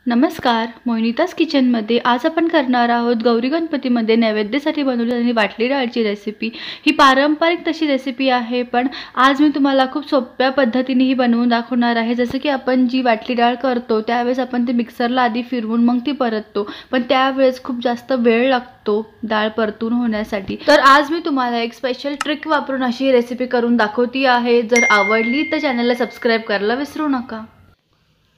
नमस्कार, मोहिनीताज किचनमध्ये आज आपण करणार आहोत गौरी गणपतीमध्ये नैवेद्यासाठी बनवलेली वाटली डाळची रेसिपी। ही पारंपरिक तशी रेसिपी आहे, पण आज मी तुम्हाला खूप सोप्या पद्धतीने ही बनवून दाखवणार आहे। जसं की आपण जी वाटली डाळ करतो त्यावेळेस आपण ते मिक्सरला आधी फिरवून मग ती परततो, पण त्यावेळेस खूप जास्त वेळ लागतो डाळ परतून होण्यासाठी। तर आज मी तुम्हाला एक स्पेशल ट्रिक वापरून अशी रेसिपी करून दाखवती आहे। जर आवडली तर चॅनलला सबस्क्राइब करायला विसरू नका।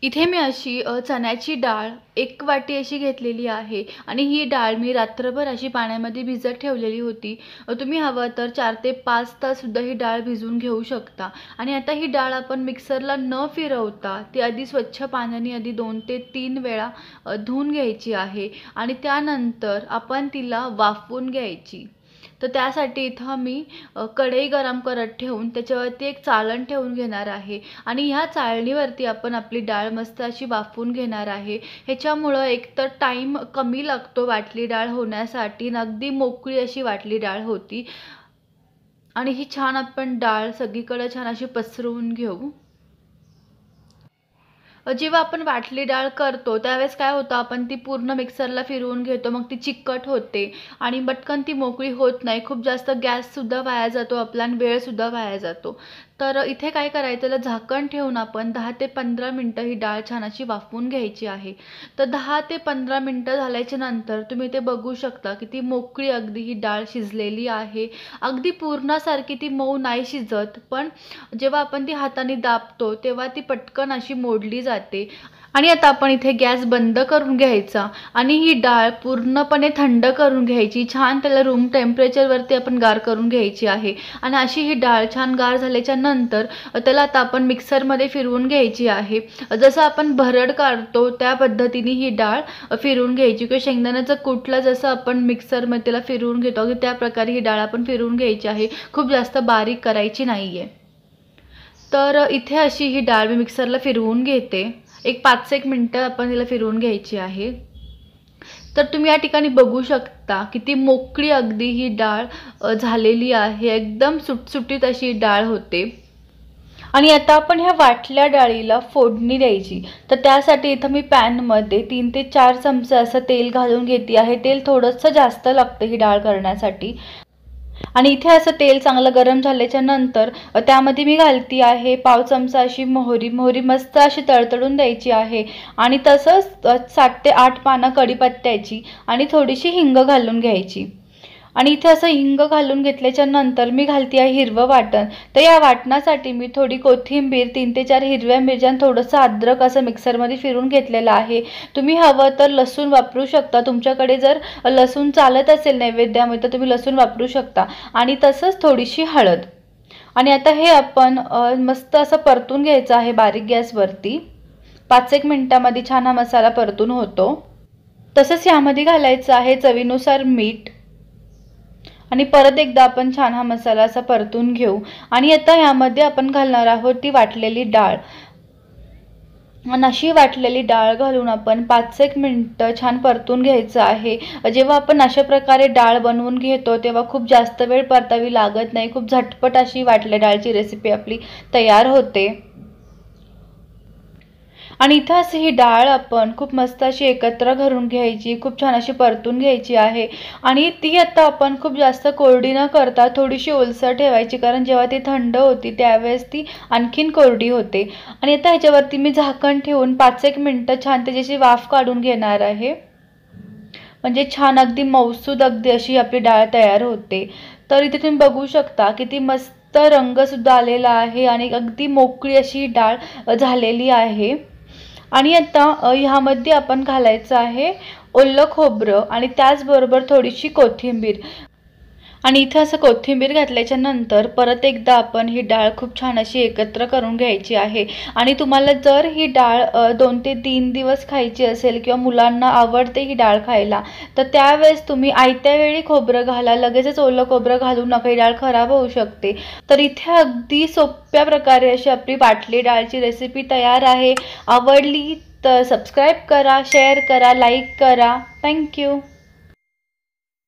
इथे मी अशी चण्याची डाळ 1 वाटी अशी घेतलेली आहे आणि ही डाळ मी रात्रभर अशी पाण्यामध्ये भिजत ठेवलेली होती। तुम्ही हवं तर 4 ते 5 तास सुद्धा ही डाळ भिजवून घेऊ शकता। आणि आता ही डाळ आपण मिक्सरला न फिरवता ती आधी स्वच्छ पाण्याने आधी 2 ते 3 वेळा धुवून घ्यायची आहे आणि त्यानंतर आपण तिला वाफवून घ्यायची। तर त्यासाठी इथं मी कढई गरम करत ठेवून त्याच्यावरती एक चाळण ठेवून घेणार आहे आणि ह्या चाळणीवरती आपण आपली डाळ मस्त अशी वाफवून घेणार आहे। ह्याच्यामुळे एकतर टाइम कमी लागतो वाटली डाळ होण्यासाठी, अगदी मोकळी अशी वाटली डाळ होती आणि ही छान आपण डाळ सगळीकडे छान अशी पसरवून घेऊ। जेव्हा आपण वाटली डाळ करतो त्यावेळेस काय होतं, आपण ती पूर्ण मिक्सरला फिरवून घेतो, मग ती चिकट होते आणि पटकन ती मोकळी होत नाही। खूप जास्त गॅस सुद्धा वाया जातो आपला आणि वेळ सुद्धा वाया जातो। तर इथे काय करायचं, त्याला झाकण ठेवून आपण 10 ते 15 मिनिटं ही डाळ छान अशी वाफवून घ्यायची आहे। तर 10 ते 15 मिनिटं झाल्याच्या नंतर तुम्ही ते बघू शकता की ती मोकळी अगदी ही डाळ शिजलेली आहे। अगदी पूर्णासारखी ती मऊ नाही शिजत, पण जेव्हा आपण ती हाताने दाबतो तेव्हा ती पटकन अशी मोडली जाते। आणि आता आपण इथे गॅस बंद करून घ्यायचा आणि ही डाळ पूर्णपणे थंड करून घ्यायची। छान त्याला रूम टेम्परेचरवरती आपण गार करून घ्यायची आहे आणि अशी ही डाळ छान गार झाल्याच्या नंतर त्याला आता आपण मिक्सरमध्ये फिरवून घ्यायची आहे। जसं आपण भरड काढतो त्या पद्धतीने ही डाळ फिरवून घ्यायची, किंवा शेंगदाण्याचं कूटला जसं आपण मिक्सरमध्ये त्याला फिरवून घेतो त्या प्रकारे ही डाळ आपण फिरवून घ्यायची आहे। खूप जास्त बारीक करायची नाहीये। तर इथे अशी ही डाळ मी मिक्सरला फिरवून घेते। एक 5-1 मिनिटं आपण हिला फिरवून घ्यायची आहे। तर तुम्ही या ठिकाणी बघू शकता किती मोकळी अगदी ही डाळ झालेली आहे, एकदम सुटसुटीत अशी डाळ होते। आणि आता आपण ह्या वाटल्या डाळीला फोडणी द्यायची। तर त्यासाठी इथं मी पॅनमध्ये 3 ते 4 चमचे असं तेल घालून घेते आहे। तेल थोडंसं जास्त लागतं ही डाळ करण्यासाठी। आणि इथे असं तेल चांगलं गरम झाल्याच्या नंतर त्यामध्ये मी घालती आहे पाव चमचा अशी मोहरी मस्त अशी तळतळून द्यायची आहे आणि तसंच 7 ते 8 पानं कढीपत्त्याची आणि थोडीशी हिंग घालून घ्यायची। आणि इथे असं हिंग घालून घेतल्याच्या नंतर मी घालती आहे हिरवं वाटण। तर या वाटणासाठी मी थोडी कोथिंबीर, 3 ते 4 हिरव्या मिरच्या, थोडंसं अद्रक असं मिक्सरमध्ये फिरून घेतलेलं आहे। तुम्ही हवं तर लसूण वापरू शकता, तुमच्याकडे जर लसूण चालत असेल नैवेद्यामध्ये तर तुम्ही लसूण वापरू शकता। आणि तसंच थोडीशी हळद। आणि आता हे आपण मस्त असं परतून घ्यायचं आहे बारीक गॅसवरती। 5-1 मिनिटांमध्ये छान हा मसाला परतून होतो। तसंच यामध्ये घालायचं आहे चवीनुसार मीठ आणि परत एकदा आपण छान हा मसाला असा परतून घेऊ। आणि आता यामध्ये आपण घालणार आहोत ती वाटलेली डाळ आणि अशी वाटलेली डाळ घालून आपण 5-1 मिनिटं छान परतून घ्यायचं आहे। जेव्हा आपण अशा प्रकारे डाळ बनवून घेतो तेव्हा खूप जास्त वेळ परतावी लागत नाही, खूप झटपट अशी वाटल्या डाळची रेसिपी आपली तयार होते। आणि इथं अशी ही डाळ आपण खूप मस्त अशी एकत्र घालून घ्यायची, खूप छान अशी परतून घ्यायची आहे। आणि ती आता आपण खूप जास्त कोरडी न करता थोडीशी ओलसर ठेवायची, कारण जेव्हा ती थंड होती त्यावेळेस ती आणखीन कोरडी होते। आणि आता ह्याच्यावरती मी झाकण ठेवून 5-1 मिनिटं छान त्याची वाफ काढून घेणार आहे, म्हणजे छान अगदी मऊसूद अगदी अशी आपली डाळ तयार होते। तर इथे तुम्ही बघू शकता किती मस्त रंग सुद्धा आलेला आहे आणि अगदी मोकळी अशी डाळ झालेली आहे। आणि आता ह्यामध्ये आपण घालायचं आहे ओलं खोबरं आणि त्याचबरोबर थोडीशी कोथिंबीर। आणि इथे असं कोथिंबीर घातल्याच्या नंतर परत एकदा आपण ही डाळ खूप छान अशी एकत्र करून घ्यायची आहे। आणि तुम्हाला जर ही डाळ 2 ते 3 दिवस खायची असेल किंवा मुलांना आवडते ही डाळ खायला, तर त्यावेळेस तुम्ही आयत्या वेळी खोबरं घाला, लगेचच ओलं खोबरं घालू नका, ही डाळ खराब होऊ शकते। तर इथे अगदी सोप्या प्रकारे अशी आपली वाटली डाळची रेसिपी तयार आहे। आवडली तर सबस्क्राईब करा, शेअर करा, लाईक करा। थँक्यू।